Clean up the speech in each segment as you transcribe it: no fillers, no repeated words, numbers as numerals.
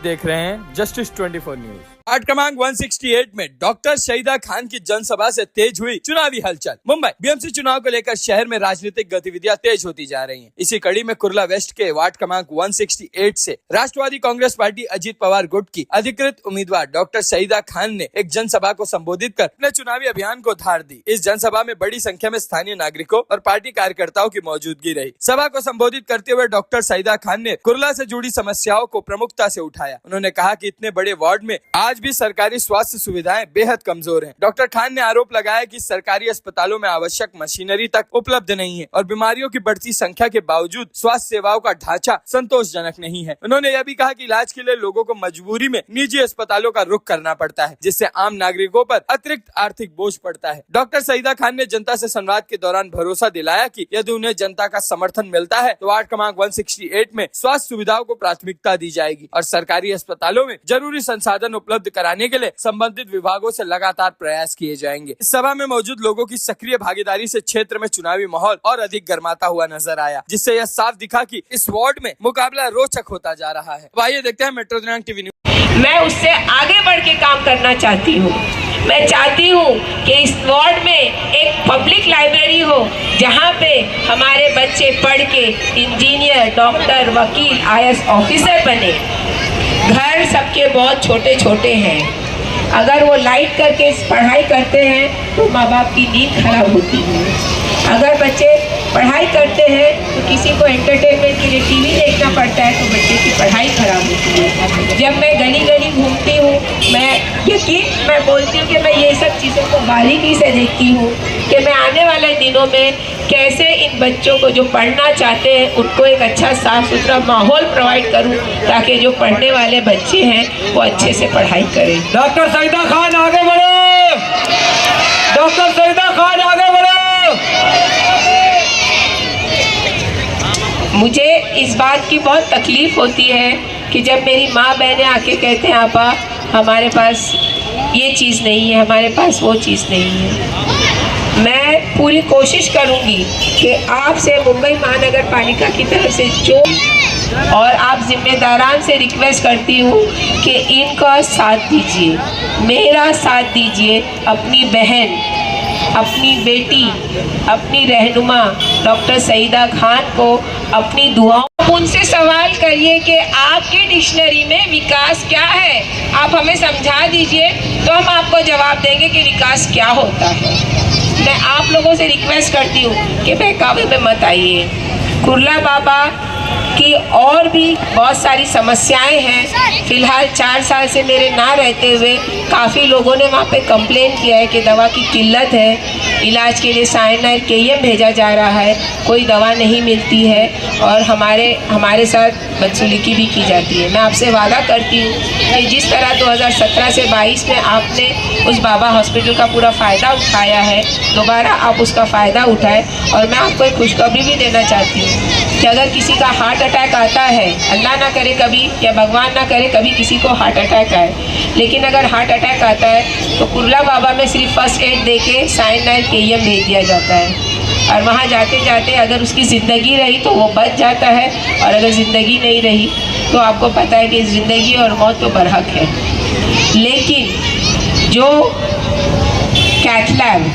देख रहे हैं जस्टिस 24 न्यूज। वार्ड क्रमांक 168 में डॉक्टर शहीदा खान की जनसभा से तेज हुई चुनावी हलचल। मुंबई बीएमसी चुनाव को लेकर शहर में राजनीतिक गतिविधियां तेज होती जा रही हैं। इसी कड़ी में कुर्ला वेस्ट के वार्ड क्रमांक 168 से राष्ट्रवादी कांग्रेस पार्टी अजीत पवार गुट की अधिकृत उम्मीदवार डॉक्टर शहीदा खान ने एक जनसभा को संबोधित कर अपने चुनावी अभियान को धार दी। इस जनसभा में बड़ी संख्या में स्थानीय नागरिकों और पार्टी कार्यकर्ताओं की मौजूदगी रही। सभा को संबोधित करते हुए डॉक्टर शहीदा खान ने कुर्ला से जुड़ी समस्याओं को प्रमुखता से उठाया। उन्होंने कहा कि इतने बड़े वार्ड में आज भी सरकारी स्वास्थ्य सुविधाएं बेहद कमजोर हैं। डॉक्टर खान ने आरोप लगाया कि सरकारी अस्पतालों में आवश्यक मशीनरी तक उपलब्ध नहीं है और बीमारियों की बढ़ती संख्या के बावजूद स्वास्थ्य सेवाओं का ढांचा संतोषजनक नहीं है। उन्होंने यह भी कहा कि इलाज के लिए लोगों को मजबूरी में निजी अस्पतालों का रुख करना पड़ता है, जिससे आम नागरिकों पर अतिरिक्त आर्थिक बोझ पड़ता है। डॉक्टर शहीदा खान ने जनता से संवाद के दौरान भरोसा दिलाया कि यदि उन्हें जनता का समर्थन मिलता है तो वार्ड क्रमांक 168 में स्वास्थ्य सुविधाओं को प्राथमिकता दी जाएगी और सरकारी अस्पतालों में जरूरी संसाधन उपलब्ध कराने के लिए संबंधित विभागों से लगातार प्रयास किए जाएंगे। इस सभा में मौजूद लोगों की सक्रिय भागीदारी से क्षेत्र में चुनावी माहौल और अधिक गर्माता हुआ नजर आया, जिससे यह साफ दिखा कि इस वार्ड में मुकाबला रोचक होता जा रहा है। आइए देखते हैं मेट्रो दिनांक टीवी न्यूज। मैं उससे आगे बढ़ के काम करना चाहती हूँ। मैं चाहती हूँ कि इस वार्ड में एक पब्लिक लाइब्रेरी हो जहाँ पे हमारे बच्चे पढ़ के इंजीनियर, डॉक्टर, वकील, IAS ऑफिसर बने। घर सबके बहुत छोटे छोटे हैं, अगर वो लाइट करके पढ़ाई करते हैं तो माँ बाप की नींद खराब होती है। अगर बच्चे पढ़ाई करते हैं तो किसी को एंटरटेनमेंट के लिए टीवी देखना पड़ता है तो बच्चे की पढ़ाई खराब होती है। जब मैं गली गली घूमती हूँ, मैं बोलती हूँ कि मैं ये सब चीज़ों को बारीकी से देखती हूँ कि मैं आने वाले दिनों में कैसे इन बच्चों को जो पढ़ना चाहते हैं उनको एक अच्छा साफ सुथरा माहौल प्रोवाइड करूं ताकि जो पढ़ने वाले बच्चे हैं वो अच्छे से पढ़ाई करें। डॉक्टर शहीदा खान आगे बढ़ो, डॉक्टर शहीदा खान आगे बढ़ो। मुझे इस बात की बहुत तकलीफ होती है कि जब मेरी माँ बहनें आके कहते हैं आपा हमारे पास ये चीज़ नहीं है, हमारे पास वो चीज़ नहीं है। मैं पूरी कोशिश करूंगी कि आपसे मुंबई महानगर पालिका की तरफ से जो और आप जिम्मेदारान से रिक्वेस्ट करती हूँ कि इनका साथ दीजिए, मेरा साथ दीजिए। अपनी बहन, अपनी बेटी, अपनी रहनुमा डॉक्टर शहीदा खान को अपनी दुआओं उनसे सवाल करिए कि आपकी डिक्शनरी में विकास क्या है, आप हमें समझा दीजिए तो हम आपको जवाब देंगे कि विकास क्या होता है। मैं आप लोगों से रिक्वेस्ट करती हूँ कि बहकावे में मत आइए। कुर्ला बाबा की और भी बहुत सारी समस्याएं हैं। फिलहाल 4 साल से मेरे ना रहते हुए काफ़ी लोगों ने वहाँ पे कंप्लेन किया है कि दवा की किल्लत है, इलाज के लिए साइनाइड KEM भेजा जा रहा है, कोई दवा नहीं मिलती है और हमारे साथ बदसलूकी भी की जाती है। मैं आपसे वादा करती हूँ कि जिस तरह 2017 से 22 में आपने उस बाबा हॉस्पिटल का पूरा फ़ायदा उठाया है, दोबारा आप उसका फ़ायदा उठाएं। और मैं आपको एक खुशखबरी भी देना चाहती हूँ कि अगर किसी का हार्ट अटैक आता है, अल्लाह ना करे कभी या भगवान ना करे कभी किसी को हार्ट अटैक आए, लेकिन अगर हार्ट अटैक आता है तो कुर्ला बाबा में सिर्फ फर्स्ट एड दे के साइनाइड KEM भेज दिया जाता है और वहाँ जाते जाते अगर उसकी ज़िंदगी रही तो वो बच जाता है और अगर ज़िंदगी नहीं रही तो आपको पता है कि ज़िंदगी और मौत तो बरहक है। लेकिन जो कैथ लैब,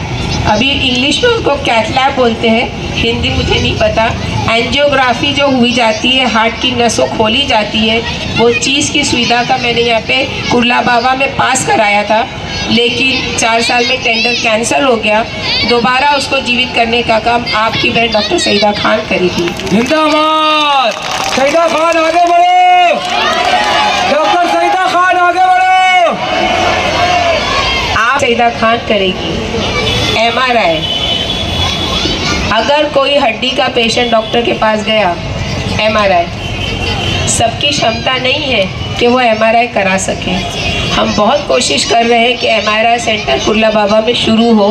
अभी इंग्लिश में उसको कैथ लैब बोलते हैं, हिंदी मुझे नहीं पता, एंजियोग्राफी जो हुई जाती है, हार्ट की नसों खोली जाती है, वो चीज़ की सुविधा का मैंने यहाँ पे कुर्ला बाबा में पास कराया था, लेकिन 4 साल में टेंडर कैंसिल हो गया। दोबारा उसको जीवित करने का काम आपकी बहन डॉक्टर शहीदा खान करेगी। जिंदाबाद, शहीदा खान आगे बढ़ो, डॉक्टर शहीदा खान आगे बढ़ो। आप शहीदा खान करेगी। MRI, अगर कोई हड्डी का पेशेंट डॉक्टर के पास गया, MRI, सबकी क्षमता नहीं है कि वो MRI करा सके। हम बहुत कोशिश कर रहे हैं कि MRI सेंटर कुर्ला बाबा में शुरू हो,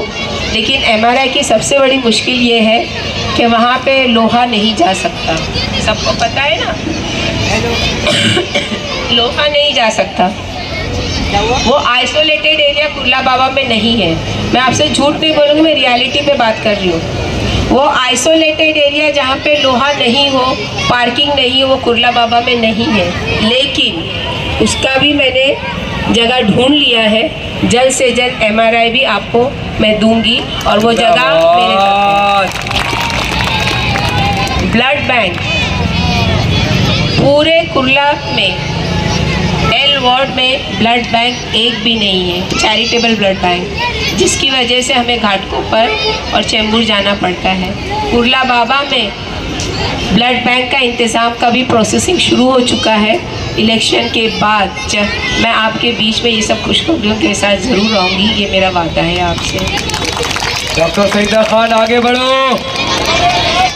लेकिन MRI की सबसे बड़ी मुश्किल ये है कि वहाँ पे लोहा नहीं जा सकता। सबको पता है ना, लोहा नहीं जा सकता। वो आइसोलेटेड एरिया कुर्ला बाबा में नहीं है। मैं आपसे झूठ नहीं बोलूँगी, मैं रियलिटी पे बात कर रही हूँ। वो आइसोलेटेड एरिया जहाँ पे लोहा नहीं हो, पार्किंग नहीं हो, वो कुर्ला बाबा में नहीं है। लेकिन उसका भी मैंने जगह ढूंढ लिया है। जल्द से जल्द MRI भी आपको मैं दूंगी और वो जगह मेरे ब्लड बैंक पूरे कुर्ला में L वार्ड में ब्लड बैंक एक भी नहीं है, चैरिटेबल ब्लड बैंक, जिसकी वजह से हमें घाटकोपर और चेंबूर जाना पड़ता है। कुर्ला बाबा में ब्लड बैंक का इंतज़ाम का भी प्रोसेसिंग शुरू हो चुका है। इलेक्शन के बाद जब मैं आपके बीच में ये सब खुशखबरियों के साथ ज़रूर रहूँगी, ये मेरा वादा है आपसे। डॉक्टर सईदा खान आगे बढ़ो।